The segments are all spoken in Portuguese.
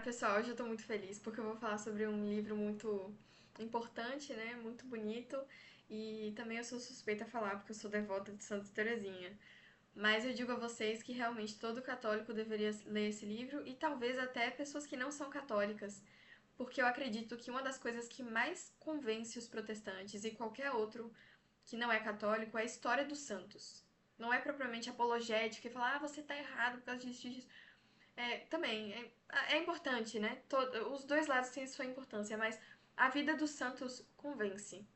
Pessoal, hoje eu tô muito feliz porque eu vou falar sobre um livro muito importante, né? Muito bonito. E também eu sou suspeita a falar porque eu sou devota de Santa Teresinha. Mas eu digo a vocês que realmente todo católico deveria ler esse livro e talvez até pessoas que não são católicas, porque eu acredito que uma das coisas que mais convence os protestantes e qualquer outro que não é católico é a história dos santos. Não é propriamente apologética e falar, você tá errado por causa disso. Também, é importante, né? Os dois lados têm sua importância, mas a vida dos santos convence.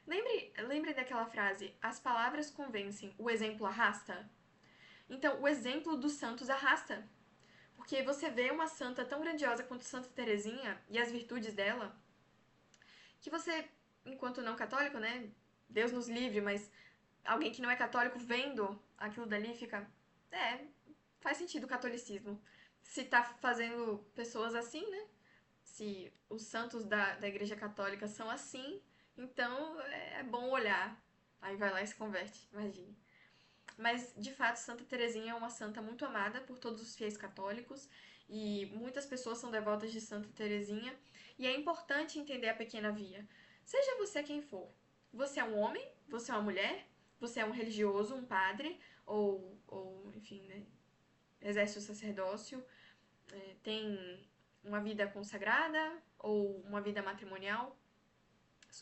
Lembre daquela frase: as palavras convencem, o exemplo arrasta? Então, o exemplo dos santos arrasta. Porque você vê uma santa tão grandiosa quanto Santa Teresinha e as virtudes dela, que você, enquanto não católico, né? Deus nos livre, mas alguém que não é católico vendo aquilo dali fica. É, faz sentido o catolicismo. Se tá fazendo pessoas assim, né? Se os santos da Igreja Católica são assim, então é bom olhar. Aí vai lá e se converte, imagine. Mas, de fato, Santa Teresinha é uma santa muito amada por todos os fiéis católicos e muitas pessoas são devotas de Santa Teresinha. E é importante entender a pequena via. Seja você quem for. Você é um homem, você é uma mulher, você é um religioso, um padre, ou enfim, né, exerce o sacerdócio, tem uma vida consagrada ou uma vida matrimonial,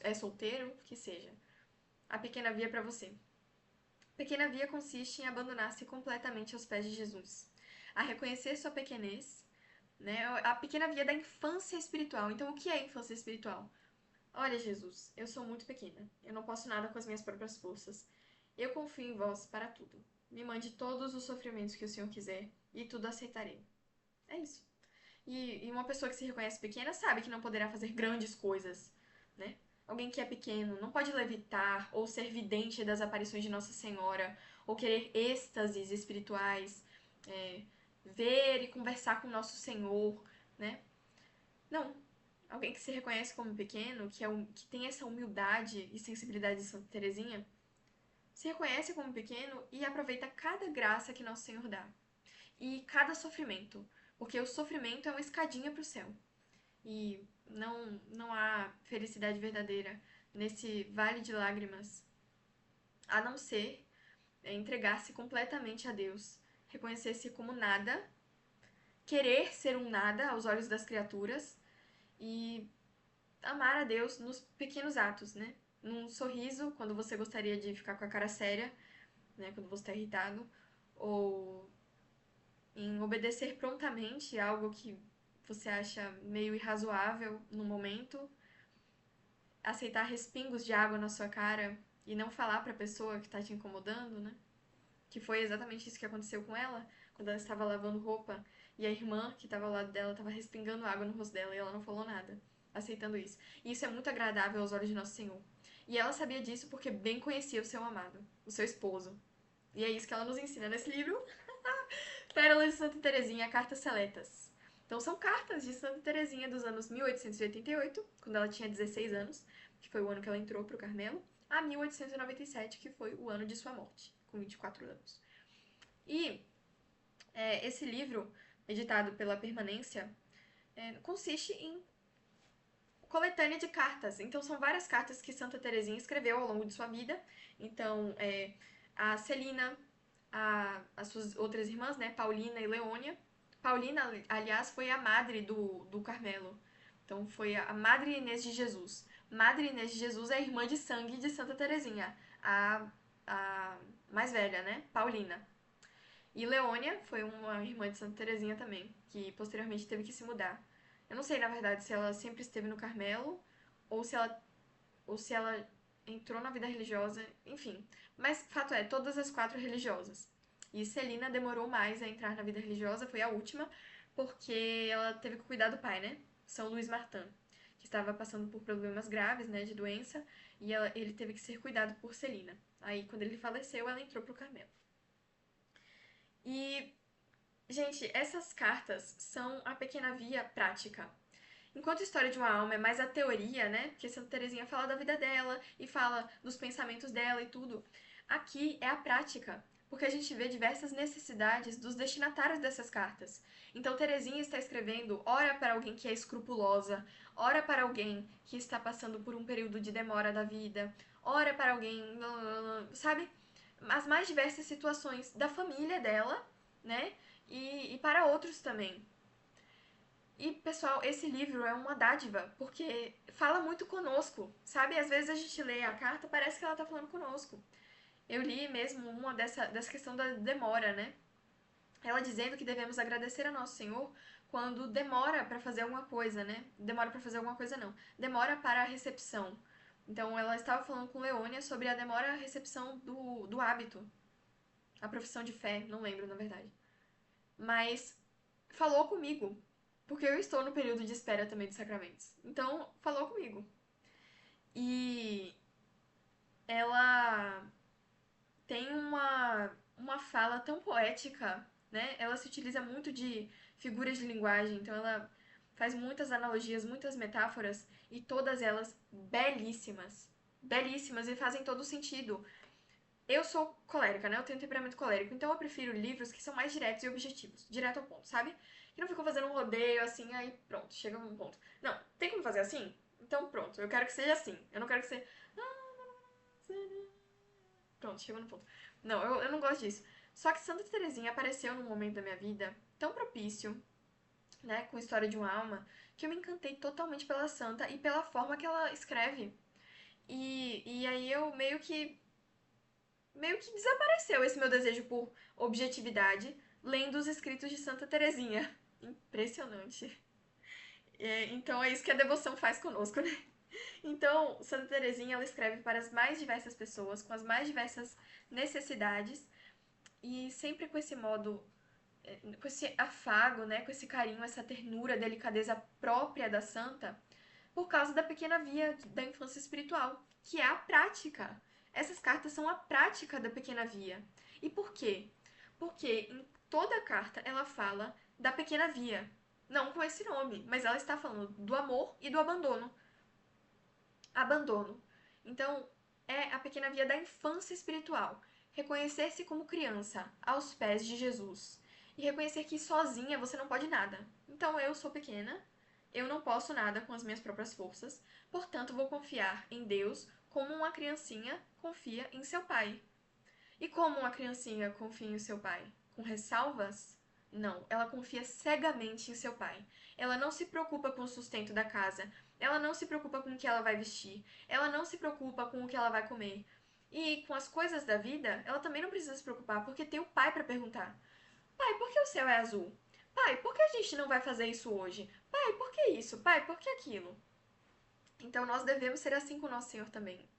é solteiro, que seja. A pequena via é para você. Pequena via consiste em abandonar-se completamente aos pés de Jesus, a reconhecer sua pequenez, né? A pequena via da infância espiritual. Então, o que é infância espiritual? Olha, Jesus, eu sou muito pequena. Eu não posso nada com as minhas próprias forças. Eu confio em vós para tudo. Me mande todos os sofrimentos que o Senhor quiser e tudo aceitarei. É isso. E uma pessoa que se reconhece pequena sabe que não poderá fazer grandes coisas, né? Alguém que é pequeno não pode levitar ou ser vidente das aparições de Nossa Senhora ou querer êxtases espirituais, é, ver e conversar com Nosso Senhor, né? Não. Alguém que se reconhece como pequeno, que tem essa humildade e sensibilidade de Santa Teresinha, se reconhece como pequeno e aproveita cada graça que Nosso Senhor dá. E cada sofrimento, porque o sofrimento é uma escadinha para o céu. E não há felicidade verdadeira nesse vale de lágrimas, a não ser entregar-se completamente a Deus, reconhecer-se como nada, querer ser um nada aos olhos das criaturas e amar a Deus nos pequenos atos, né? Num sorriso, quando você gostaria de ficar com a cara séria, né? Quando você está irritado, ou em obedecer prontamente algo que você acha meio irrazoável no momento, aceitar respingos de água na sua cara e não falar para a pessoa que está te incomodando, né? Que foi exatamente isso que aconteceu com ela, quando ela estava lavando roupa e a irmã que estava ao lado dela estava respingando água no rosto dela e ela não falou nada, aceitando isso. E isso é muito agradável aos olhos de Nosso Senhor. E ela sabia disso porque bem conhecia o seu amado, o seu esposo. E é isso que ela nos ensina nesse livro, Pérolas de Santa Teresinha, Cartas Seletas. Então são cartas de Santa Teresinha dos anos 1888, quando ela tinha 16 anos, que foi o ano que ela entrou para o Carmelo, a 1897, que foi o ano de sua morte, com 24 anos. E esse livro, editado pela Permanência, consiste em coletânea de cartas. Então são várias cartas que Santa Teresinha escreveu ao longo de sua vida. Então, a Celina, as suas outras irmãs, né, Paulina e Leônia. Paulina, aliás, foi a madre do Carmelo. Então foi a Madre Inês de Jesus. Madre Inês de Jesus é a irmã de sangue de Santa Teresinha, a mais velha, né, Paulina. E Leônia foi uma irmã de Santa Teresinha também, que posteriormente teve que se mudar. Eu não sei, na verdade, se ela sempre esteve no Carmelo ou se ela entrou na vida religiosa, enfim. Mas fato é, todas as quatro religiosas. E Celina demorou mais a entrar na vida religiosa, foi a última, porque ela teve que cuidar do pai, né? São Luís Martin, que estava passando por problemas graves, né, de doença, e ele teve que ser cuidado por Celina. Aí, quando ele faleceu, ela entrou pro Carmelo. E gente, essas cartas são a pequena via prática. Enquanto a história de uma alma é mais a teoria, né? Porque Santa Teresinha fala da vida dela e fala dos pensamentos dela e tudo. Aqui é a prática. porque a gente vê diversas necessidades dos destinatários dessas cartas. Então, Teresinha está escrevendo, ora para alguém que é escrupulosa, ora para alguém que está passando por um período de demora da vida, ora para alguém, sabe? As mais diversas situações da família dela, né? E para outros também. E, pessoal, esse livro é uma dádiva, porque fala muito conosco, sabe? Às vezes a gente lê a carta, parece que ela tá falando conosco. Eu li mesmo uma dessa questão da demora, né? Ela dizendo que devemos agradecer a nosso Senhor quando demora para fazer alguma coisa, né? Demora para fazer alguma coisa, não. Demora para a recepção. Então, ela estava falando com Leônia sobre a demora à recepção do hábito, a profissão de fé, não lembro, na verdade. Mas falou comigo, porque eu estou no período de espera também dos sacramentos. Então, falou comigo. E ela tem uma fala tão poética, né? Ela se utiliza muito de figuras de linguagem, então ela faz muitas analogias, muitas metáforas, e todas elas belíssimas. Belíssimas e fazem todo sentido. Eu sou colérica, né? Eu tenho temperamento colérico, então eu prefiro livros que são mais diretos e objetivos, direto ao ponto, sabe? Que não ficam fazendo um rodeio assim, aí pronto, chega a um ponto. Não, tem como fazer assim? Então pronto, eu quero que seja assim. Eu não quero que seja. Pronto, chegou no ponto. Não, eu não gosto disso. Só que Santa Teresinha apareceu num momento da minha vida tão propício, né, com a história de uma alma, que eu me encantei totalmente pela santa e pela forma que ela escreve. E aí eu meio que desapareceu esse meu desejo por objetividade lendo os escritos de Santa Teresinha. Impressionante. Então é isso que a devoção faz conosco, né? Então, Santa Teresinha, ela escreve para as mais diversas pessoas, com as mais diversas necessidades, e sempre com esse modo, com esse afago, né, com esse carinho, essa ternura, delicadeza própria da santa, por causa da pequena via da infância espiritual, que é a prática. Essas cartas são a prática da pequena via. E por quê? Porque em toda a carta ela fala da pequena via. Não com esse nome, mas ela está falando do amor e do abandono. Abandono. Então, é a pequena via da infância espiritual. Reconhecer-se como criança, aos pés de Jesus. E reconhecer que sozinha você não pode nada. Então, eu sou pequena, eu não posso nada com as minhas próprias forças, portanto, vou confiar em Deus como uma criancinha confia em seu pai. E como uma criancinha confia em seu pai? Com ressalvas? Não, ela confia cegamente em seu pai. Ela não se preocupa com o sustento da casa. Ela não se preocupa com o que ela vai vestir. Ela não se preocupa com o que ela vai comer. E com as coisas da vida, ela também não precisa se preocupar, porque tem o pai para perguntar. Pai, por que o céu é azul? Pai, por que a gente não vai fazer isso hoje? Pai, por que isso? Pai, por que aquilo? Então nós devemos ser assim com o nosso Senhor também.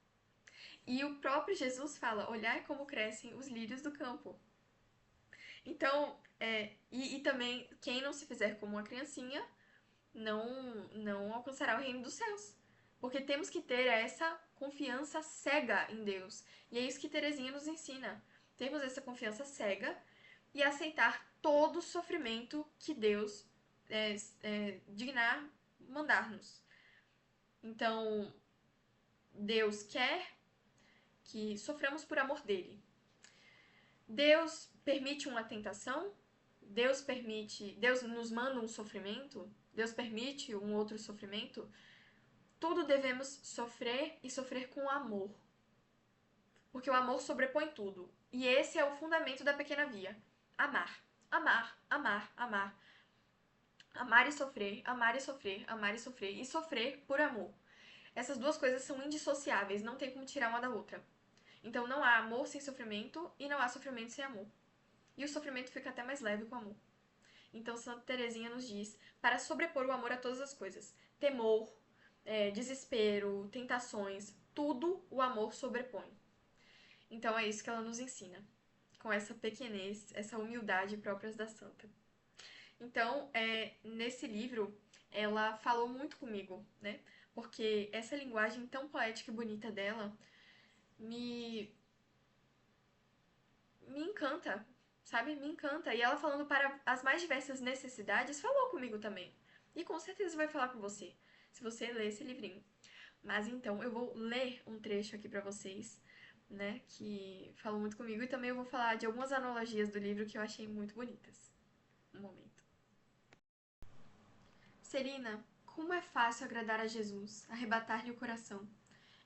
E o próprio Jesus fala: olhai como crescem os lírios do campo. Então, e também, quem não se fizer como uma criancinha, não alcançará o reino dos céus. Porque temos que ter essa confiança cega em Deus. E é isso que Teresinha nos ensina. Temos essa confiança cega e aceitar todo o sofrimento que Deus dignar mandar-nos. Então, Deus quer que soframos por amor dele. Deus permite uma tentação, Deus nos manda um sofrimento, Deus permite um outro sofrimento, tudo devemos sofrer e sofrer com amor. Porque o amor sobrepõe tudo. E esse é o fundamento da pequena via. Amar. Amar, amar, amar. Amar e sofrer, amar e sofrer, amar e sofrer. E sofrer por amor. Essas duas coisas são indissociáveis, não tem como tirar uma da outra. Então não há amor sem sofrimento e não há sofrimento sem amor. E o sofrimento fica até mais leve com o amor. Então Santa Teresinha nos diz para sobrepor o amor a todas as coisas. Temor, desespero, tentações, tudo o amor sobrepõe. Então é isso que ela nos ensina, com essa pequenez, essa humildade próprias da santa. Então, nesse livro, ela falou muito comigo, né? Porque essa linguagem tão poética e bonita dela me, me encanta, sabe? Me encanta. E ela falando para as mais diversas necessidades, falou comigo também. E com certeza vai falar com você, se você ler esse livrinho. Mas então, eu vou ler um trecho aqui para vocês, né, que falou muito comigo. E também eu vou falar de algumas analogias do livro que eu achei muito bonitas. Um momento. Celina, como é fácil agradar a Jesus, arrebatar-lhe o coração.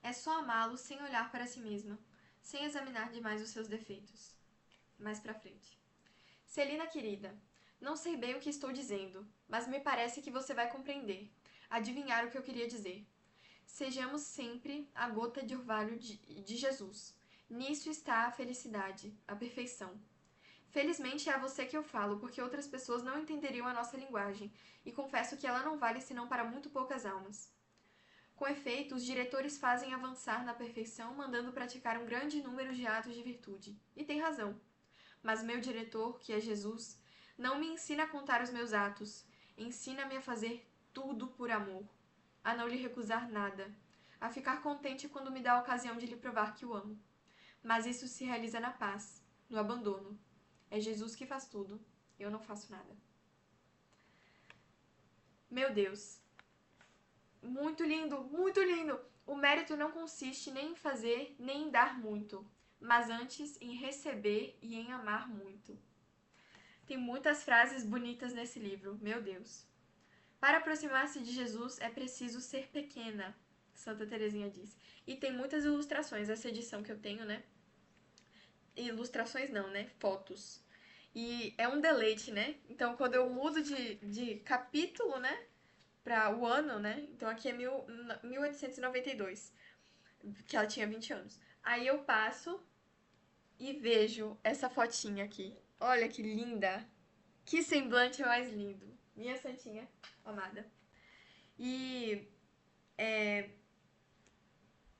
É só amá-lo sem olhar para si mesma, sem examinar demais os seus defeitos. Mais pra frente. Celina querida, não sei bem o que estou dizendo, mas me parece que você vai compreender, adivinhar o que eu queria dizer. Sejamos sempre a gota de orvalho de Jesus. Nisso está a felicidade, a perfeição. Felizmente é a você que eu falo, porque outras pessoas não entenderiam a nossa linguagem, e confesso que ela não vale senão para muito poucas almas. Com efeito, os diretores fazem avançar na perfeição, mandando praticar um grande número de atos de virtude. E tem razão. Mas meu diretor, que é Jesus, não me ensina a contar os meus atos, ensina-me a fazer tudo por amor, a não lhe recusar nada, a ficar contente quando me dá a ocasião de lhe provar que o amo. Mas isso se realiza na paz, no abandono. É Jesus que faz tudo, eu não faço nada. Meu Deus, muito lindo, muito lindo! O mérito não consiste nem em fazer, nem em dar muito, mas antes em receber e em amar muito. Tem muitas frases bonitas nesse livro, meu Deus. Para aproximar-se de Jesus é preciso ser pequena, Santa Teresinha diz. E tem muitas ilustrações, essa edição que eu tenho, né? Ilustrações não, né? Fotos. E é um deleite, né? Então, quando eu mudo de capítulo, né? Para o ano, né? Então, aqui é 1892, que ela tinha 20 anos. Aí eu passo e vejo essa fotinha aqui. Olha que linda! Que semblante mais lindo. Minha santinha amada. E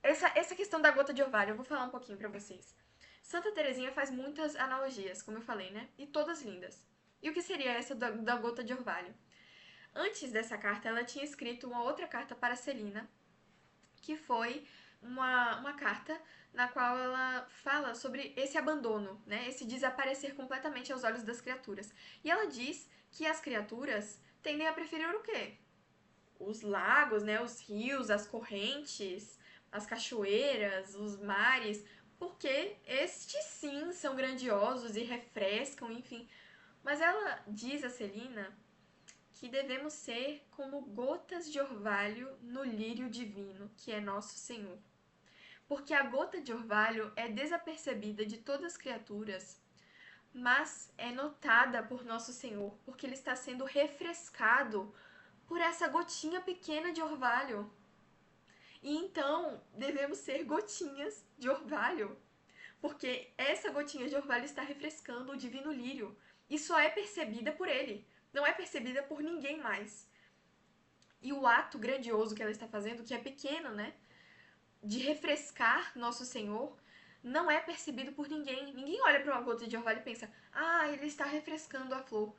essa questão da gota de orvalho, eu vou falar um pouquinho pra vocês. Santa Teresinha faz muitas analogias, como eu falei, né? E todas lindas. E o que seria essa da gota de orvalho? Antes dessa carta, ela tinha escrito uma outra carta para Celina, que foi uma carta na qual ela fala sobre esse abandono, né? Esse desaparecer completamente aos olhos das criaturas. E ela diz que as criaturas tendem a preferir o quê? Os lagos, né? Os rios, as correntes, as cachoeiras, os mares, porque estes sim são grandiosos e refrescam, enfim. Mas ela diz a Celina que devemos ser como gotas de orvalho no lírio divino, que é nosso Senhor. Porque a gota de orvalho é desapercebida de todas as criaturas, mas é notada por nosso Senhor, porque ele está sendo refrescado por essa gotinha pequena de orvalho. E então devemos ser gotinhas de orvalho, porque essa gotinha de orvalho está refrescando o divino lírio e só é percebida por ele, não é percebida por ninguém mais. E o ato grandioso que ela está fazendo, que é pequeno, né, de refrescar nosso Senhor, não é percebido por ninguém. Ninguém olha para uma gota de orvalho e pensa: "Ah, ele está refrescando a flor".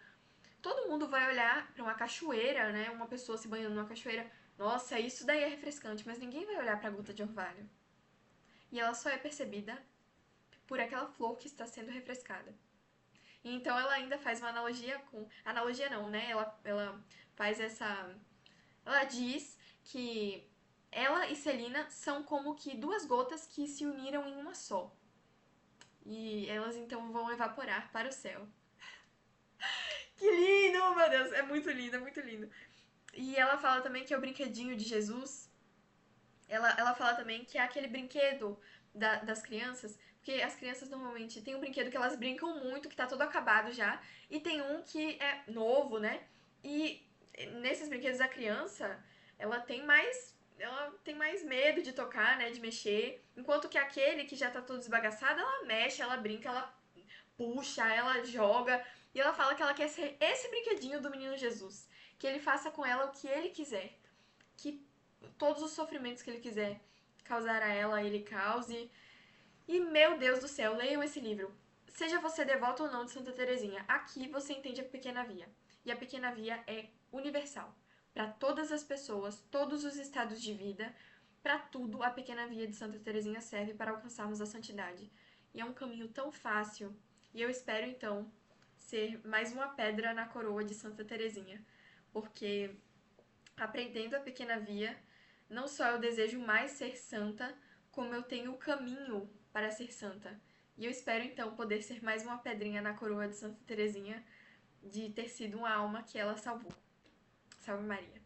Todo mundo vai olhar para uma cachoeira, né, uma pessoa se banhando numa cachoeira, nossa, isso daí é refrescante, mas ninguém vai olhar para a gota de orvalho. E ela só é percebida por aquela flor que está sendo refrescada. E então ela ainda faz uma analogia com. Analogia não, né? Ela faz essa. Ela diz que ela e Celina são como que duas gotas que se uniram em uma só. E elas então vão evaporar para o céu. Que lindo, meu Deus! É muito lindo, é muito lindo. E ela fala também que é o brinquedinho de Jesus. Ela fala também que é aquele brinquedo das crianças, porque as crianças normalmente tem um brinquedo que elas brincam muito, que tá todo acabado já, e tem um que é novo, né? E nesses brinquedos da criança, ela tem mais medo de tocar, né, de mexer, enquanto que aquele que já tá todo desbagaçado, ela mexe, ela brinca, ela puxa, ela joga, e ela fala que ela quer ser esse brinquedinho do menino Jesus, que ele faça com ela o que ele quiser, que todos os sofrimentos que ele quiser causar a ela, ele cause. E, meu Deus do céu, leiam esse livro. Seja você devoto ou não de Santa Teresinha, aqui você entende a pequena via. E a pequena via é universal. Para todas as pessoas, todos os estados de vida, para tudo a pequena via de Santa Teresinha serve para alcançarmos a santidade. E é um caminho tão fácil. E eu espero então ser mais uma pedra na coroa de Santa Teresinha, porque aprendendo a pequena via, não só eu desejo mais ser santa, como eu tenho o caminho para ser santa. E eu espero então poder ser mais uma pedrinha na coroa de Santa Teresinha, de ter sido uma alma que ela salvou. Salve Maria.